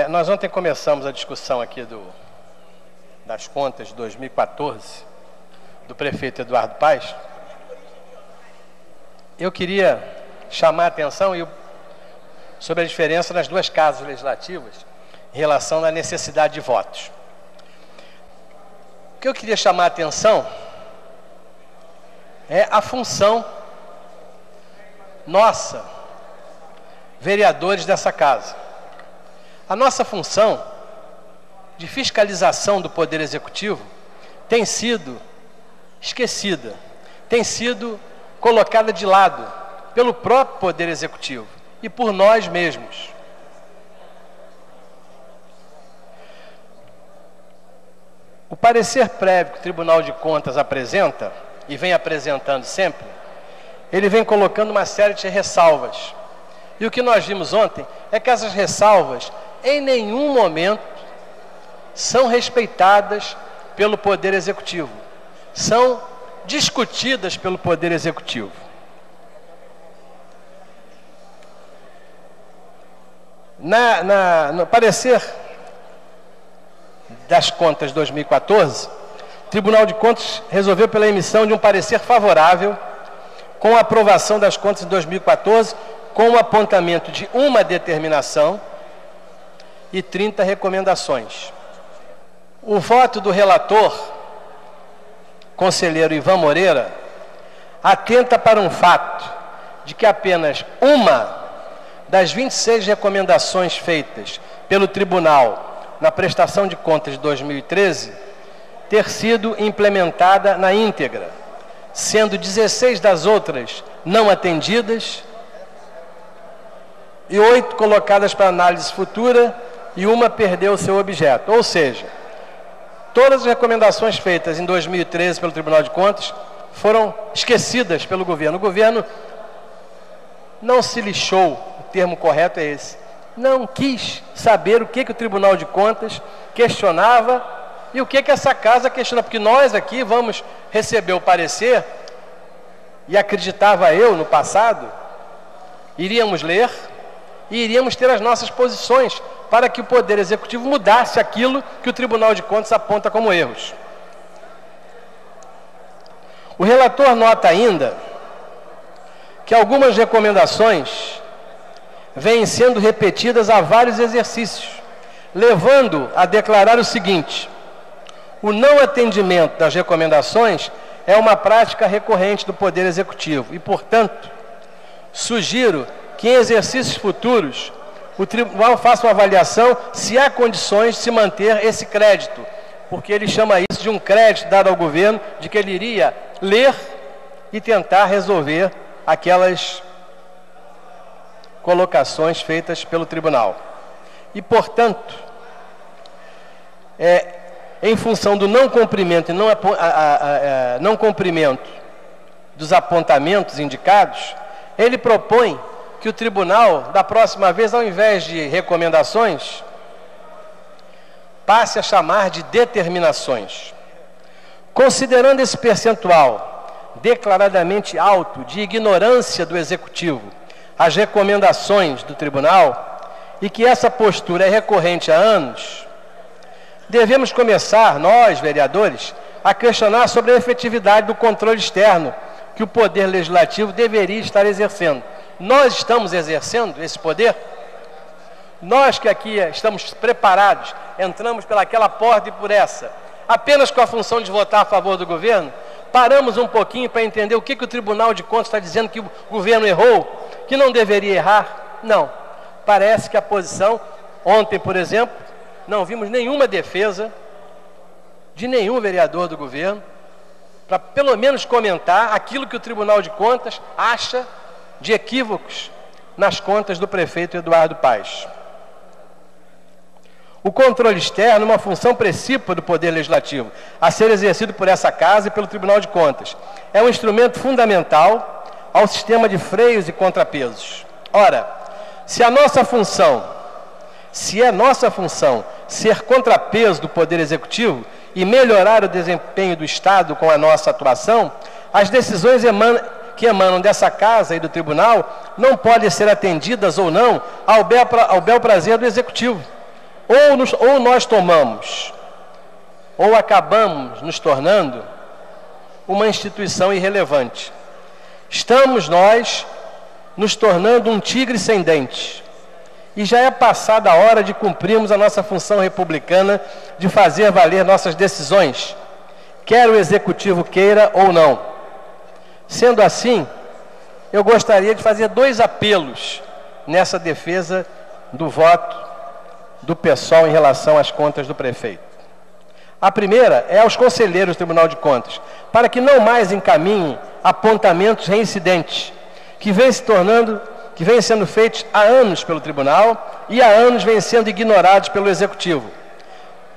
Nós ontem começamos a discussão aqui das contas de 2014 do prefeito Eduardo Paes. Eu queria chamar a atenção sobre a diferença nas duas casas legislativas em relação à necessidade de votos. O que eu queria chamar a atenção é a função nossa, vereadores dessa casa. A nossa função de fiscalização do Poder Executivo tem sido esquecida, tem sido colocada de lado pelo próprio Poder Executivo e por nós mesmos. O parecer prévio que o Tribunal de Contas apresenta, e vem apresentando sempre, ele vem colocando uma série de ressalvas. E o que nós vimos ontem é que essas ressalvas, em nenhum momento, são respeitadas pelo Poder Executivo, são discutidas pelo Poder Executivo. No parecer das contas de 2014, o Tribunal de Contas resolveu pela emissão de um parecer favorável com a aprovação das contas de 2014, com o apontamento de uma determinação e 30 recomendações. O voto do relator, conselheiro Ivan Moreira, atenta para um fato de que apenas uma das 26 recomendações feitas pelo Tribunal na prestação de contas de 2013 ter sido implementada na íntegra, sendo 16 das outras não atendidas e 8 colocadas para análise futura e uma perdeu seu objeto. Ou seja, todas as recomendações feitas em 2013 pelo Tribunal de Contas foram esquecidas pelo governo. O governo não se lixou, o termo correto é esse, não quis saber o que o Tribunal de Contas questionava e o que essa casa questiona, porque nós aqui vamos receber o parecer, e acreditava eu no passado, iríamos ler e iríamos ter as nossas posições para que o Poder Executivo mudasse aquilo que o Tribunal de Contas aponta como erros. O relator nota ainda que algumas recomendações vêm sendo repetidas há vários exercícios, levando a declarar o seguinte: o não atendimento das recomendações é uma prática recorrente do Poder Executivo e, portanto, sugiro que em exercícios futuros o Tribunal faça uma avaliação se há condições de se manter esse crédito, porque ele chama isso de um crédito dado ao governo, de que ele iria ler e tentar resolver aquelas colocações feitas pelo Tribunal. E, portanto, em função do não cumprimento e não cumprimento dos apontamentos indicados, ele propõe que o tribunal, da próxima vez, ao invés de recomendações, passe a chamar de determinações. Considerando esse percentual declaradamente alto de ignorância do Executivo às recomendações do tribunal, e que essa postura é recorrente há anos, devemos começar, nós, vereadores, a questionar sobre a efetividade do controle externo que o Poder Legislativo deveria estar exercendo. Nós estamos exercendo esse poder? Nós que aqui estamos preparados, entramos pelaquela porta e por essa, apenas com a função de votar a favor do governo, paramos um pouquinho para entender o que o Tribunal de Contas está dizendo que o governo errou, que não deveria errar? Não. Parece que a posição, ontem, por exemplo, não vimos nenhuma defesa de nenhum vereador do governo para pelo menos comentar aquilo que o Tribunal de Contas acha de equívocos nas contas do prefeito Eduardo Paes. O controle externo é uma função precípua do Poder Legislativo, a ser exercido por essa Casa e pelo Tribunal de Contas. É um instrumento fundamental ao sistema de freios e contrapesos. Ora, se é nossa função ser contrapeso do Poder Executivo e melhorar o desempenho do Estado com a nossa atuação, as decisões que emanam dessa Casa e do Tribunal não podem ser atendidas ou não ao bel prazer do Executivo, Ou nós tomamos, ou acabamos nos tornando uma instituição irrelevante. Estamos nós nos tornando um tigre sem dentes. E já é passada a hora de cumprirmos a nossa função republicana de fazer valer nossas decisões, quer o Executivo queira ou não. Sendo assim, eu gostaria de fazer 2 apelos nessa defesa do voto do PSOL em relação às contas do prefeito. A primeira é aos conselheiros do Tribunal de Contas, para que não mais encaminhem apontamentos reincidentes, que vêm sendo feitos há anos pelo Tribunal e há anos vêm sendo ignorados pelo Executivo.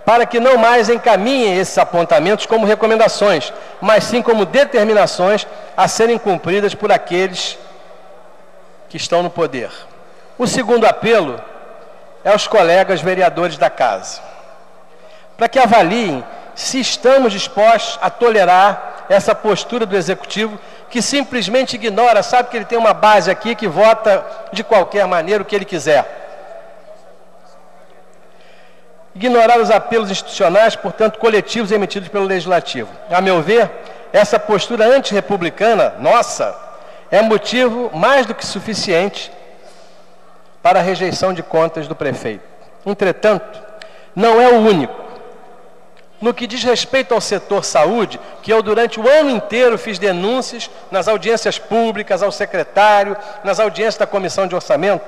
Para que não mais encaminhem esses apontamentos como recomendações, mas sim como determinações a serem cumpridas por aqueles que estão no poder. O segundo apelo é aos colegas vereadores da Casa, para que avaliem se estamos dispostos a tolerar essa postura do Executivo, que simplesmente ignora, sabe que ele tem uma base aqui que vota de qualquer maneira o que ele quiser. Ignorar os apelos institucionais, portanto, coletivos emitidos pelo Legislativo. A meu ver, essa postura antirrepublicana, nossa, é motivo mais do que suficiente para a rejeição de contas do prefeito. Entretanto, não é o único. No que diz respeito ao setor saúde, que eu durante o ano inteiro fiz denúncias nas audiências públicas, ao secretário, nas audiências da Comissão de Orçamento,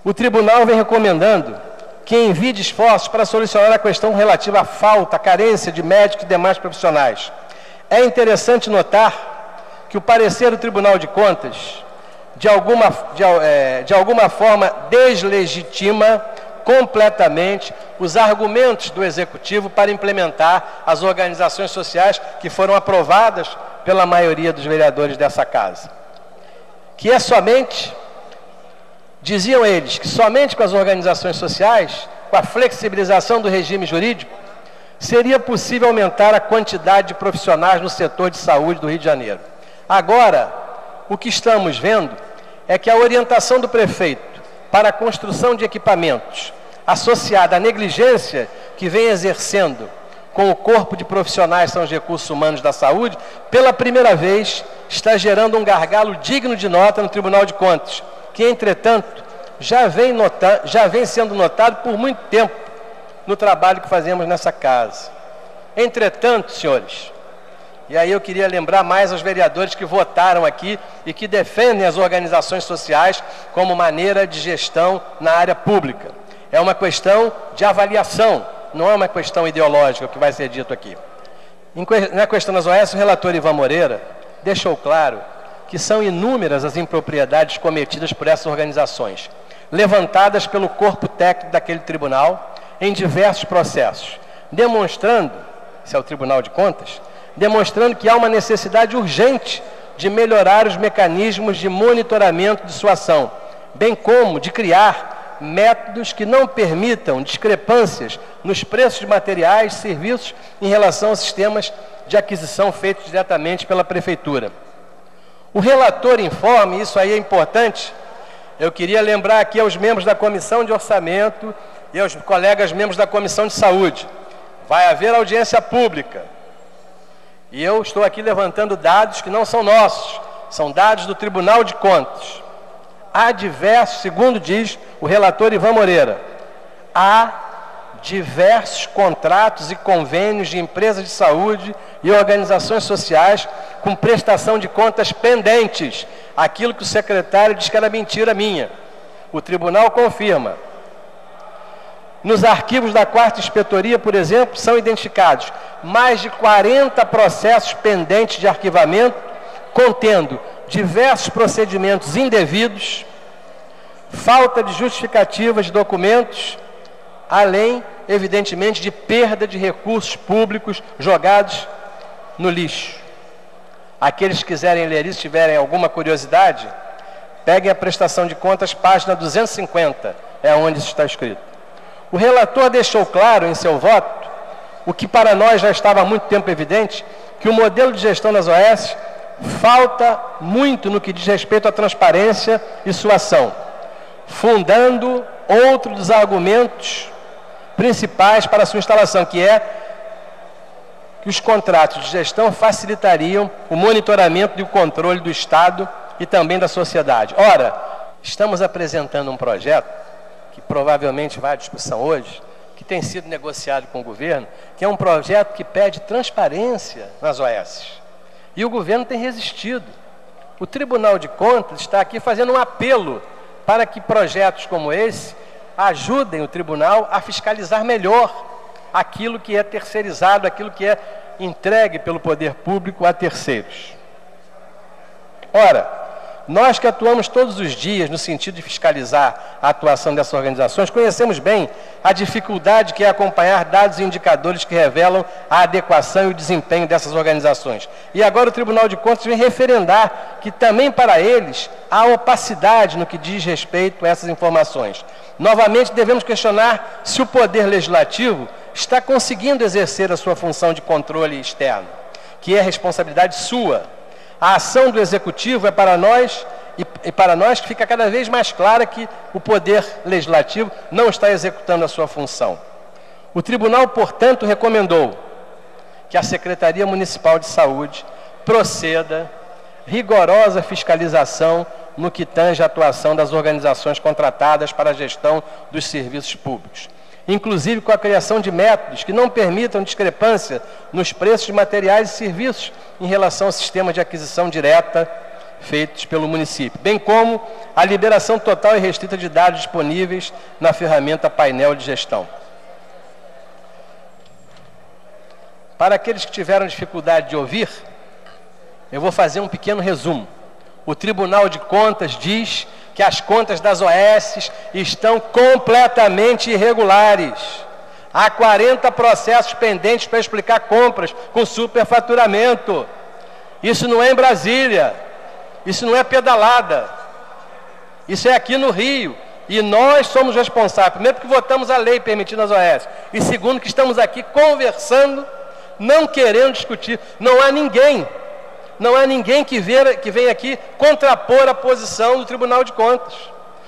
o Tribunal vem recomendando que envie esforços para solucionar a questão relativa à falta, à carência de médicos e demais profissionais. É interessante notar que o parecer do Tribunal de Contas, de alguma forma, deslegitima completamente os argumentos do Executivo para implementar as organizações sociais que foram aprovadas pela maioria dos vereadores dessa Casa. Que é somente, diziam eles, que somente com as organizações sociais, com a flexibilização do regime jurídico, seria possível aumentar a quantidade de profissionais no setor de saúde do Rio de Janeiro. Agora, o que estamos vendo é que a orientação do prefeito para a construção de equipamentos, associada à negligência que vem exercendo com o corpo de profissionais que são os recursos humanos da saúde, pela primeira vez está gerando um gargalo digno de nota no Tribunal de Contas, que, entretanto, já vem sendo notado por muito tempo no trabalho que fazemos nessa Casa. Entretanto, senhores, e aí eu queria lembrar mais aos vereadores que votaram aqui e que defendem as organizações sociais como maneira de gestão na área pública. É uma questão de avaliação, não é uma questão ideológica, o que vai ser dito aqui. Na questão das OS, o relator Ivan Moreira deixou claro que são inúmeras as impropriedades cometidas por essas organizações, levantadas pelo corpo técnico daquele tribunal em diversos processos, demonstrando, esse é o Tribunal de Contas, demonstrando que há uma necessidade urgente de melhorar os mecanismos de monitoramento de sua ação, bem como de criar métodos que não permitam discrepâncias nos preços de materiais e serviços em relação aos sistemas de aquisição feitos diretamente pela Prefeitura. O relator informa, e isso aí é importante, eu queria lembrar aqui aos membros da Comissão de Orçamento e aos colegas membros da Comissão de Saúde, vai haver audiência pública. E eu estou aqui levantando dados que não são nossos, são dados do Tribunal de Contas. Há diversos, segundo diz o relator Ivan Moreira, há diversos contratos e convênios de empresas de saúde e organizações sociais com prestação de contas pendentes. Aquilo que o secretário diz que era mentira minha. O tribunal confirma. Nos arquivos da 4ª Inspetoria, por exemplo, são identificados mais de 40 processos pendentes de arquivamento, contendo diversos procedimentos indevidos, falta de justificativas de documentos, além, evidentemente, de perda de recursos públicos jogados no lixo. Aqueles que quiserem ler isso, tiverem alguma curiosidade, peguem a prestação de contas, página 250, é onde isso está escrito. O relator deixou claro em seu voto, o que para nós já estava há muito tempo evidente, que o modelo de gestão das OS falta muito no que diz respeito à transparência e sua ação, fundando outro dos argumentos principais para a sua instalação, que é que os contratos de gestão facilitariam o monitoramento e o controle do Estado e também da sociedade. Ora, estamos apresentando um projeto, que provavelmente vai à discussão hoje, que tem sido negociado com o governo, que é um projeto que pede transparência nas OS. E o governo tem resistido. O Tribunal de Contas está aqui fazendo um apelo para que projetos como esse ajudem o tribunal a fiscalizar melhor aquilo que é terceirizado, aquilo que é entregue pelo poder público a terceiros. Ora, nós que atuamos todos os dias no sentido de fiscalizar a atuação dessas organizações, conhecemos bem a dificuldade que é acompanhar dados e indicadores que revelam a adequação e o desempenho dessas organizações. E agora o Tribunal de Contas vem referendar que também para eles há opacidade no que diz respeito a essas informações. Novamente devemos questionar se o Poder Legislativo está conseguindo exercer a sua função de controle externo, que é responsabilidade sua. A ação do Executivo é para nós, e para nós que fica cada vez mais clara que o Poder Legislativo não está executando a sua função. O Tribunal, portanto, recomendou que a Secretaria Municipal de Saúde proceda rigorosa fiscalização no que tange a atuação das organizações contratadas para a gestão dos serviços públicos, inclusive com a criação de métodos que não permitam discrepância nos preços de materiais e serviços em relação ao sistema de aquisição direta feitos pelo município, bem como a liberação total e restrita de dados disponíveis na ferramenta painel de gestão. Para aqueles que tiveram dificuldade de ouvir, eu vou fazer um pequeno resumo. O Tribunal de Contas diz que as contas das OS estão completamente irregulares. Há 40 processos pendentes para explicar compras com superfaturamento. Isso não é em Brasília, isso não é pedalada, isso é aqui no Rio. E nós somos responsáveis, primeiro porque votamos a lei permitindo as OS, e segundo que estamos aqui conversando, não querendo discutir. Não há ninguém que venha aqui contrapor a posição do Tribunal de Contas.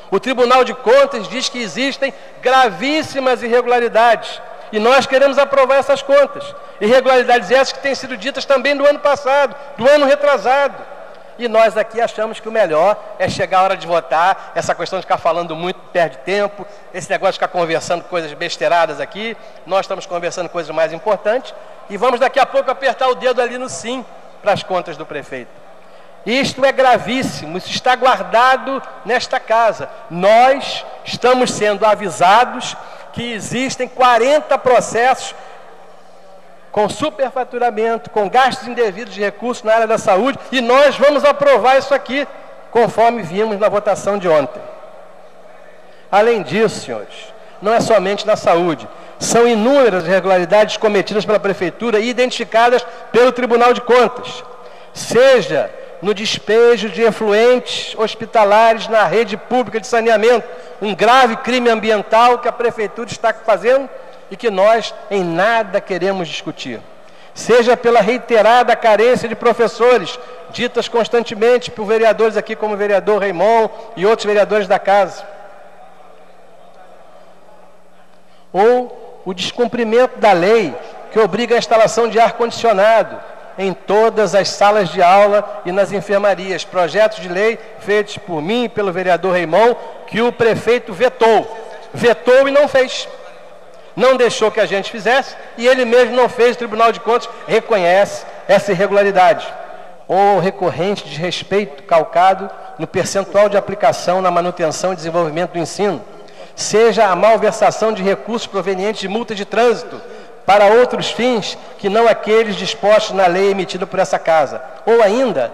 O Tribunal de Contas diz que existem gravíssimas irregularidades e nós queremos aprovar essas contas. Irregularidades essas que têm sido ditas também do ano passado, do ano retrasado. E nós aqui achamos que o melhor é chegar a hora de votar. Essa questão de ficar falando muito perde tempo, esse negócio de ficar conversando coisas besteiradas aqui. Nós estamos conversando coisas mais importantes e vamos daqui a pouco apertar o dedo ali no sim para as contas do prefeito. Isto é gravíssimo, isso está guardado nesta casa. Nós estamos sendo avisados que existem 40 processos com superfaturamento, com gastos indevidos de recursos na área da saúde, e nós vamos aprovar isso aqui, conforme vimos na votação de ontem. Além disso, senhores, não é somente na saúde, são inúmeras irregularidades cometidas pela Prefeitura e identificadas pelo Tribunal de Contas, seja no despejo de efluentes hospitalares na rede pública de saneamento, um grave crime ambiental que a Prefeitura está fazendo e que nós em nada queremos discutir. Seja pela reiterada carência de professores, ditas constantemente por vereadores aqui, como o vereador Raimon e outros vereadores da casa. Ou o descumprimento da lei que obriga a instalação de ar-condicionado em todas as salas de aula e nas enfermarias. Projetos de lei feitos por mim e pelo vereador Raimon, que o prefeito vetou e não fez. Não deixou que a gente fizesse e ele mesmo não fez. O Tribunal de Contas reconhece essa irregularidade. Ou recorrente desrespeito calcado no percentual de aplicação na manutenção e desenvolvimento do ensino, seja a malversação de recursos provenientes de multa de trânsito para outros fins que não aqueles dispostos na lei emitida por essa casa, ou ainda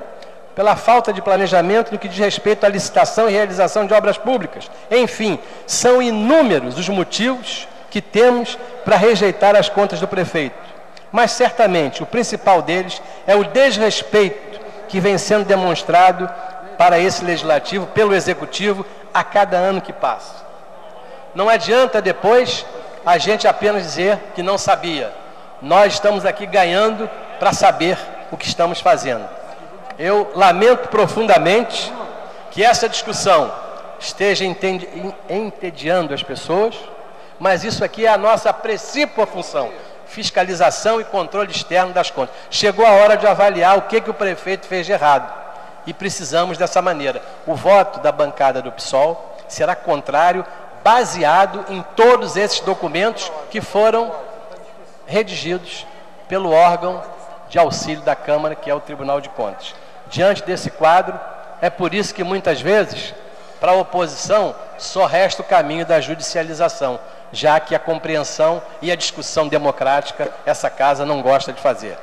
pela falta de planejamento no que diz respeito à licitação e realização de obras públicas. Enfim, são inúmeros os motivos que temos para rejeitar as contas do prefeito. Mas certamente o principal deles é o desrespeito que vem sendo demonstrado para esse legislativo pelo executivo a cada ano que passa. Não adianta depois a gente apenas dizer que não sabia. Nós estamos aqui ganhando para saber o que estamos fazendo. Eu lamento profundamente que essa discussão esteja entediando as pessoas, mas isso aqui é a nossa precípua função, fiscalização e controle externo das contas. Chegou a hora de avaliar o que o prefeito fez de errado e precisamos dessa maneira. O voto da bancada do PSOL será contrário, baseado em todos esses documentos que foram redigidos pelo órgão de auxílio da Câmara, que é o Tribunal de Contas. Diante desse quadro, é por isso que muitas vezes, para a oposição, só resta o caminho da judicialização, já que a compreensão e a discussão democrática essa casa não gosta de fazer.